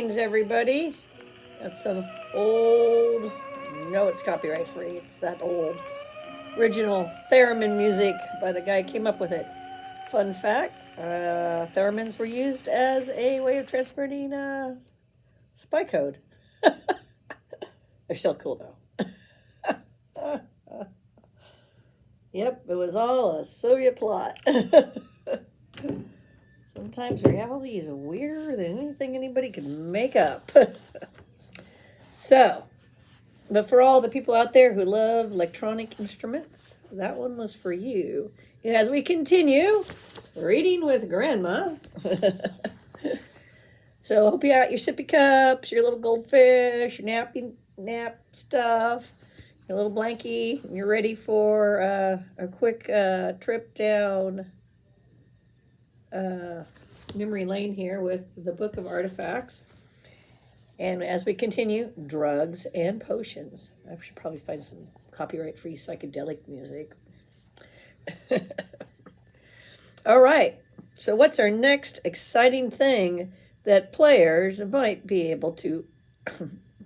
Greetings, everybody. That's some old, no, it's copyright free. It's that old original theremin music by the guy who came up with it. Fun fact, theremins were used as a way of transmitting spy code. They're still cool, though. Yep, it was all a Soviet plot. Sometimes reality is weirder than anything anybody could make up. So, but for all the people out there who love electronic instruments, that one was for you. As we continue reading with Grandma. So, I hope you got your sippy cups, your little goldfish, your nap stuff, your little blankie, and you're ready for a quick trip down memory lane here with the Book of Artifacts. And as we continue, drugs and potions. I should probably find some copyright-free psychedelic music. All right. So what's our next exciting thing that players might be able to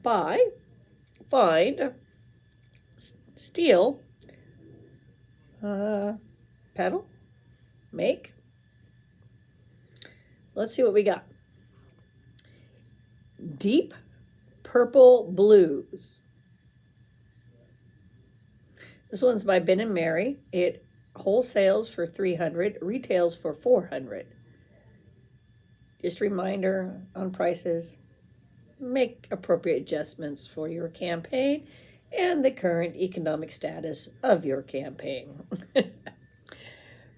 buy, find, steal, peddle, make? So let's see what we got. Deep Purple Blues. This one's by Ben and Mary. It wholesales for $300, retails for $400. Just a reminder on prices. Make appropriate adjustments for your campaign and the current economic status of your campaign.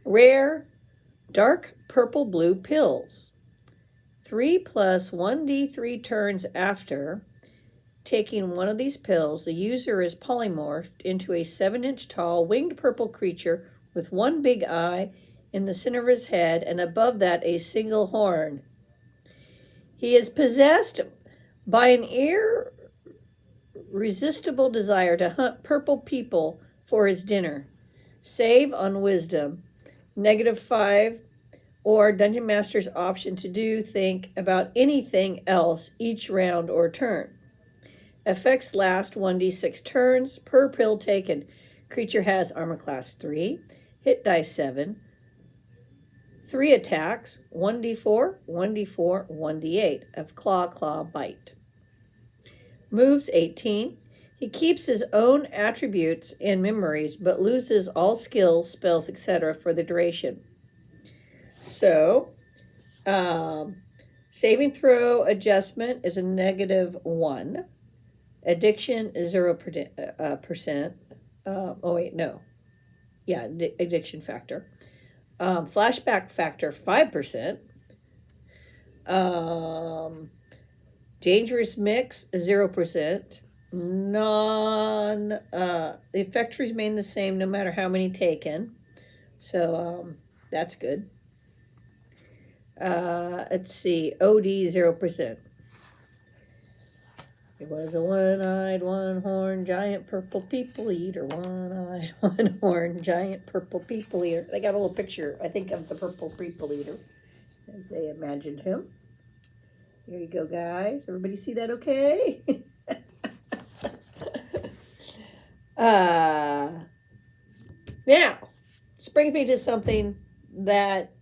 Rare Dark Purple Blue Pills. 3 plus 1d3 turns after taking one of these pills, the user is polymorphed into a 7-inch tall winged purple creature with one big eye in the center of his head and above that a single horn. He is possessed by an irresistible desire to hunt purple people for his dinner. Save on wisdom. -5. Or Dungeon Master's option to think about anything else each round or turn. Effects last 1d6 turns per pill taken. Creature has armor class 3, hit dice 7, 3 attacks, 1d4, 1d4, 1d8 of claw, bite. Moves 18. He keeps his own attributes and memories, but loses all skills, spells, etc. for the duration. So, saving throw adjustment is a -1. Addiction is 0%. Addiction factor. Flashback factor 5%. Dangerous mix 0%. The effects remain the same no matter how many taken. So that's good. Let's see. OD 0%. It was a one-eyed, one-horned, giant purple people eater. One-eyed, one-horned, giant purple people eater. They got a little picture, I think, of the purple people eater as they imagined him. Here you go, guys. Everybody see that okay? Now, this brings me to something that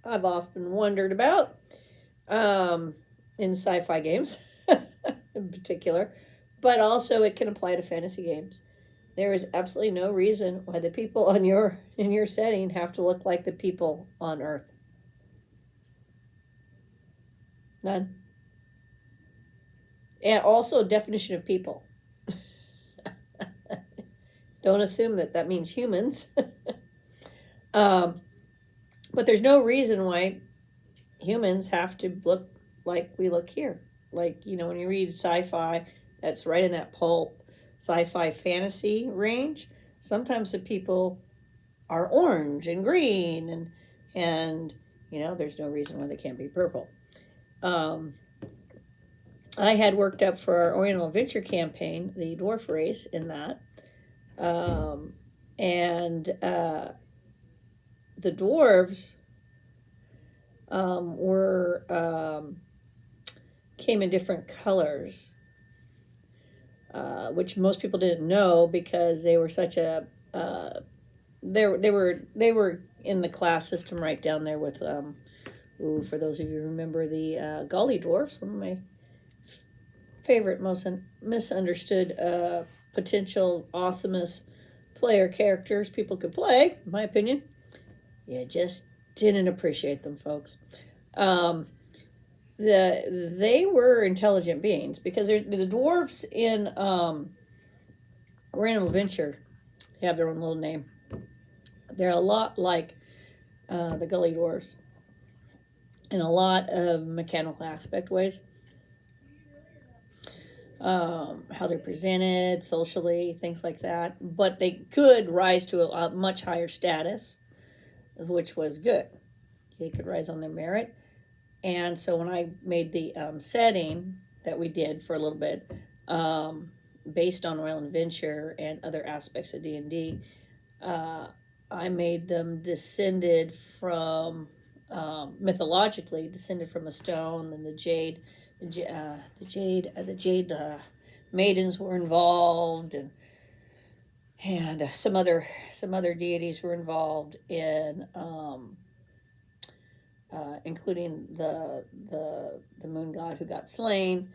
I've often wondered about in sci-fi games in particular, but also it can apply to fantasy games. There is absolutely no reason why the people in your setting have to look like the people on Earth. None. And also definition of people. Don't assume that means humans. But there's no reason why humans have to look like we look here. Like, when you read sci-fi, that's right in that pulp sci-fi fantasy range. Sometimes the people are orange and green and there's no reason why they can't be purple. I had worked up for our Oriental Adventure campaign, the dwarf race in that. The dwarves were came in different colors, which most people didn't know because they were such a they were in the class system right down there with for those of you who remember the Gully Dwarfs, one of my favorite, most misunderstood potential awesomest player characters people could play, in my opinion. You just didn't appreciate them, folks. They were intelligent beings because the dwarves in Grand Adventure have their own little name. They're a lot like the Gully Dwarfs in a lot of mechanical aspect ways. How they're presented socially, things like that. But they could rise to a much higher status, which was good. They could rise on their merit. And so when I made the setting that we did for a little bit, based on Royal Adventure and other aspects of D&D, I made them descended from, mythologically, descended from a stone, and the jade maidens were involved, and some other deities were involved in, including the moon god who got slain.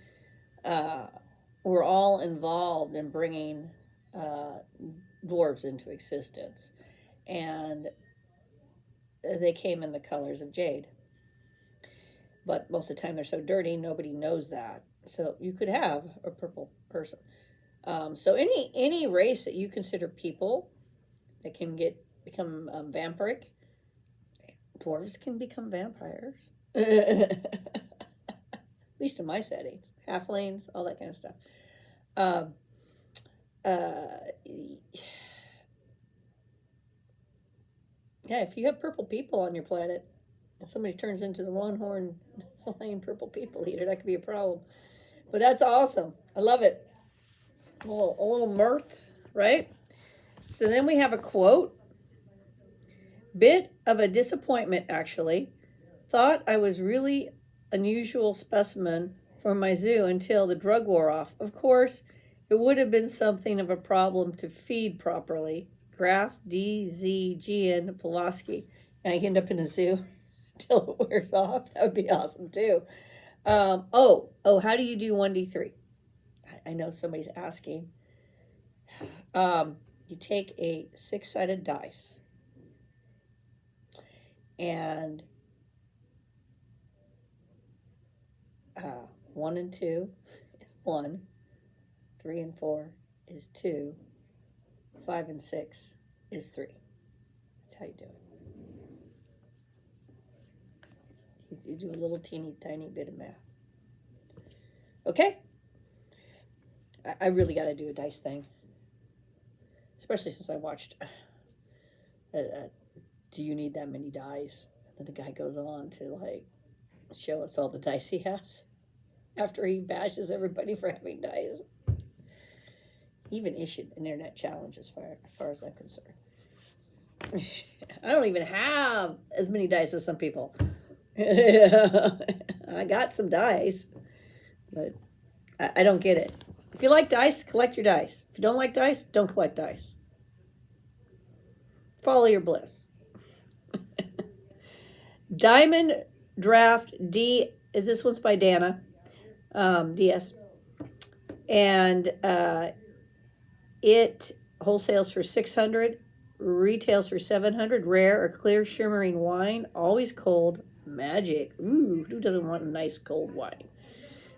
Were all involved in bringing dwarves into existence, and they came in the colors of jade. But most of the time they're so dirty, nobody knows that. So you could have a purple person. So any race that you consider people that can become vampiric, dwarves can become vampires. At least in my settings. Halflings, all that kind of stuff. Yeah, if you have purple people on your planet, and somebody turns into the one-horned flying purple people eater, that could be a problem. But that's awesome. I love it. A little mirth, right? So then we have a quote. Bit of a disappointment, actually. Thought I was really unusual specimen for my zoo until the drug wore off. Of course, it would have been something of a problem to feed properly. Graf, DZGN, Pulaski. And I end up in a zoo until it wears off. That would be awesome, too. How do you do 1d3? I know somebody's asking. You take a 6-sided dice. And 1 and 2 is 1. 3 and 4 is 2. 5 and 6 is 3. That's how you do it. You do a little teeny tiny bit of math. Okay? I really got to do a dice thing. Especially since I watched Do You Need That Many Dice? And the guy goes on to show us all the dice he has after he bashes everybody for having dice. He even issued an internet challenge as far as I'm concerned. I don't even have as many dice as some people. I got some dice, but I don't get it. If you like dice, collect your dice. If you don't like dice, don't collect dice. Follow your bliss. Diamond Draught D. This one's by Dana DS, and it wholesales for $600, retails for $700. Rare or clear shimmering wine, always cold. Magic. Ooh, who doesn't want a nice cold wine?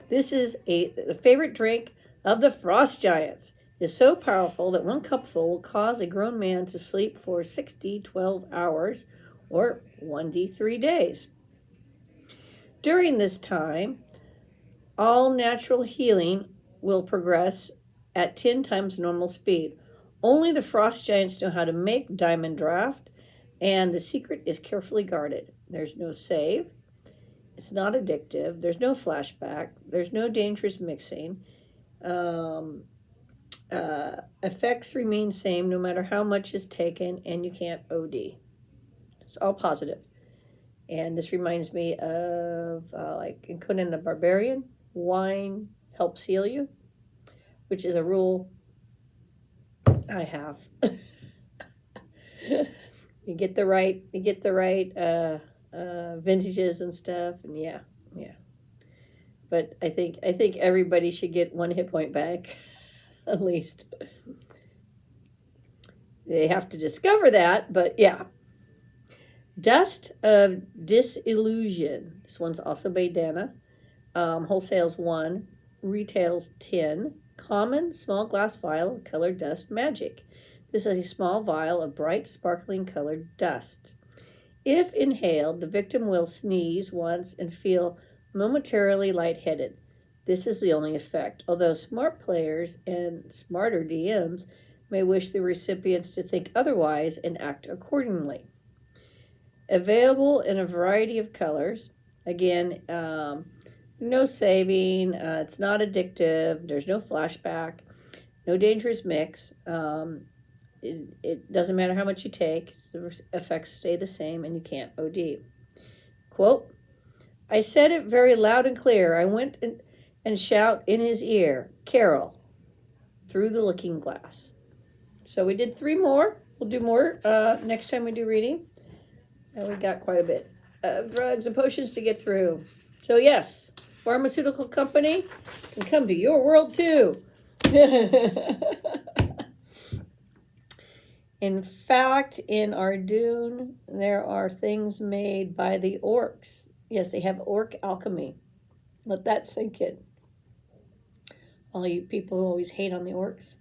This is the favorite drink of the frost giants. It is so powerful that one cupful will cause a grown man to sleep for 12 hours or 1d3 days. During this time, all natural healing will progress at 10 times normal speed. Only the frost giants know how to make Diamond Draught, and the secret is carefully guarded. There's no save. It's not addictive. There's no flashback. There's no dangerous mixing. Effects remain same no matter how much is taken, and you can't OD. It's all positive. And this reminds me of in Conan the Barbarian, wine helps heal you, which is a rule I have. you get the right vintages and stuff, and yeah. But I think everybody should get 1 hit point back, at least. They have to discover that, but yeah. Dust of Disillusion. This one's also bandana. Wholesale's 1, retails 10. Common small glass vial of colored dust magic. This is a small vial of bright, sparkling colored dust. If inhaled, the victim will sneeze once and feel momentarily lightheaded. This is the only effect, although smart players and smarter DMs may wish the recipients to think otherwise and act accordingly. Available in a variety of colors. Again, no saving. It's not addictive. There's no flashback. No dangerous mix. It doesn't matter how much you take. The effects stay the same, and you can't OD. Quote, I said it very loud and clear. I went and shout in his ear, Carol, through the looking glass. So we did 3 more. We'll do more next time we do reading. And we got quite a bit of drugs and potions to get through. So yes, pharmaceutical company can come to your world too. In fact, in Ardoon, there are things made by the orcs. Yes, they have orc alchemy. Let that sink in. All you people who always hate on the orcs.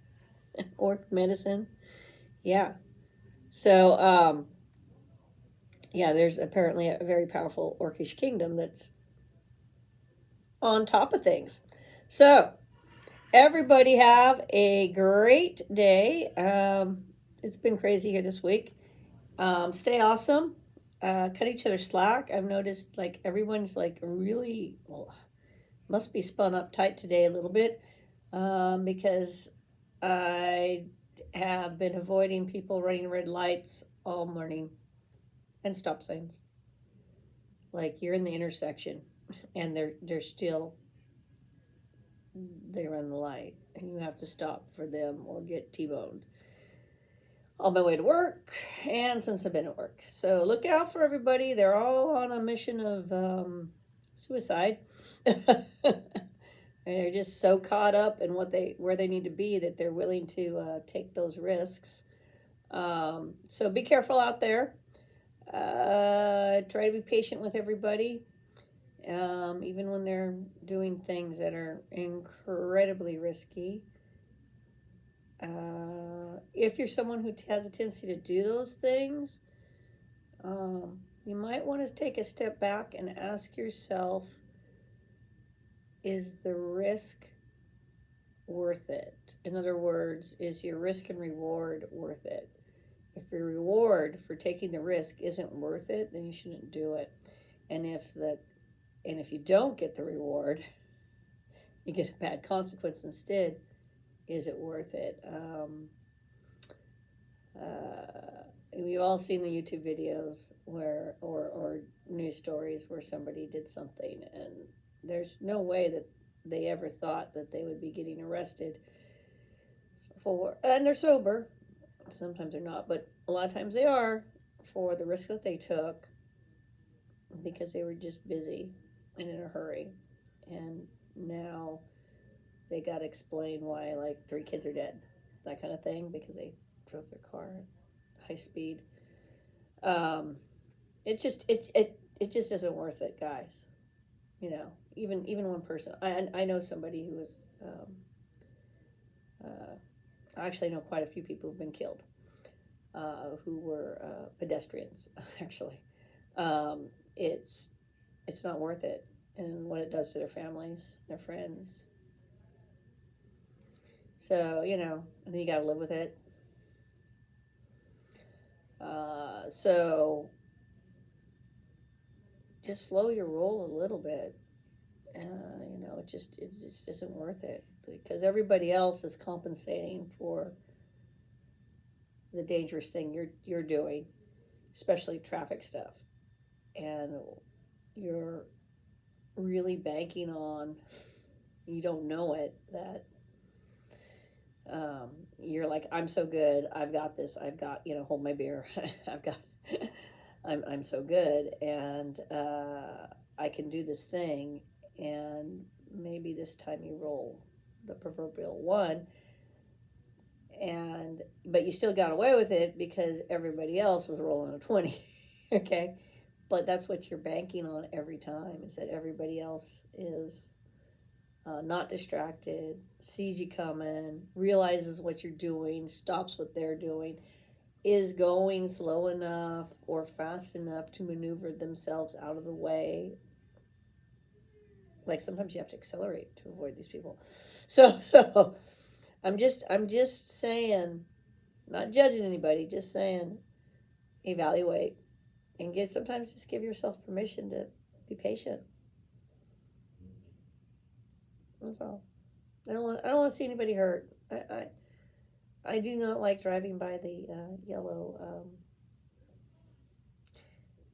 Orc medicine. Yeah. So, yeah, there's apparently a very powerful orcish kingdom that's on top of things. So, everybody have a great day. It's been crazy here this week. Stay awesome. Cut each other slack. I've noticed like everyone's like really, well, must be spun up tight today a little bit because I have been avoiding people running red lights all morning and stop signs. Like you're in the intersection and they're still, they run the light and you have to stop for them or get T-boned. On my way to work and since I've been at work. So look out for everybody. They're all on a mission of suicide. And they're just so caught up in where they need to be that they're willing to take those risks. So be careful out there. Try to be patient with everybody. Even when they're doing things that are incredibly risky. If you're someone who has a tendency to do those things, you might want to take a step back and ask yourself, is the risk worth it? In other words, is your risk and reward worth it? If your reward for taking the risk isn't worth it, then you shouldn't do it. And if you don't get the reward, you get a bad consequence instead. Is it worth it? We've all seen the YouTube videos where, or news stories where somebody did something, and there's no way that they ever thought that they would be getting arrested for, and they're sober. Sometimes they're not, but a lot of times they are, for the risk that they took because they were just busy and in a hurry, and now they got to explain why like 3 kids are dead, that kind of thing, because they drove their car at high speed. It just isn't worth it, guys. You know, even one person. I know somebody who was. I actually know quite a few people who've been killed, who were pedestrians. Actually, it's not worth it, and what it does to their families, their friends. So, you know, and then you got to live with it. So just slow your roll a little bit. You know, it just isn't worth it because everybody else is compensating for the dangerous thing you're doing, especially traffic stuff. And you're really banking on you don't know it, that you're like, I'm so good, I've got this, I've got, hold my beer, I've got, I'm so good, and I can do this thing, and maybe this time you roll the proverbial one, and but you still got away with it because everybody else was rolling a 20. Okay, but that's what you're banking on every time, is that everybody else is not distracted, sees you coming, realizes what you're doing, stops what they're doing, is going slow enough or fast enough to maneuver themselves out of the way. Like sometimes you have to accelerate to avoid these people. So I'm just saying, not judging anybody, just saying, evaluate and sometimes just give yourself permission to be patient. That's all. I don't want to see anybody hurt. I do not like driving by the yellow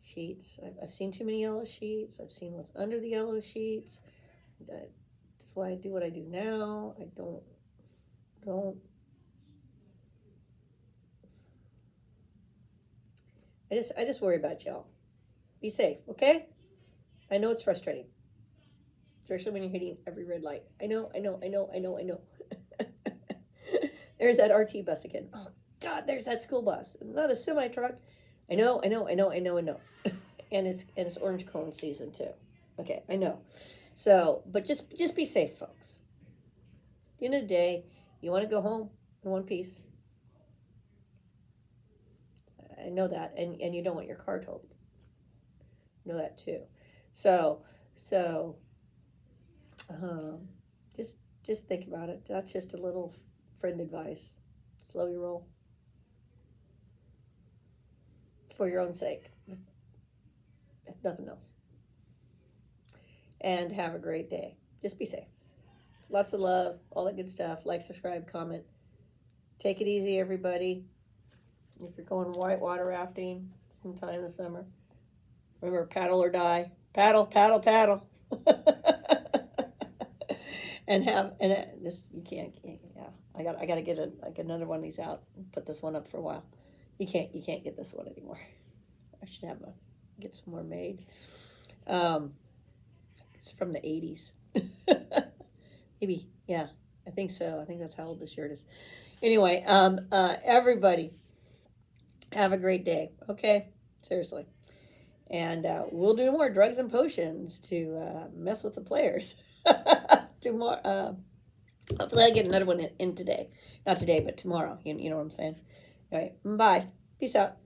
sheets. I've seen too many yellow sheets. I've seen what's under the yellow sheets. That's why I do what I do now. I don't. I just worry about y'all. Be safe, okay? I know it's frustrating, especially when you're hitting every red light. I know. There's that RT bus again. Oh God, there's that school bus. Not a semi truck. I know. And it's orange cone season too. Okay, I know. So, but just be safe, folks. At the end of the day, you want to go home in one piece. I know that, and you don't want your car totaled. I know that too. So just think about it. That's just a little friend advice. Slow your roll for your own sake, if nothing else. And have a great day. Just be safe. Lots of love, all that good stuff. Like, subscribe, comment. Take it easy, everybody. If you're going whitewater rafting sometime this summer, remember, paddle or die. Paddle. and this, you can't. Yeah, I got to get another one of these out and put this one up for a while. You can't get this one anymore. I should get some more made. It's from the 80s. Maybe, yeah, I think so. I think that's how old this shirt is. Anyway, everybody, have a great day. Okay, seriously. And we'll do more drugs and potions to mess with the players. Tomorrow, hopefully I'll get another one in today. Not today, but tomorrow. You know what I'm saying? All right, bye. Peace out.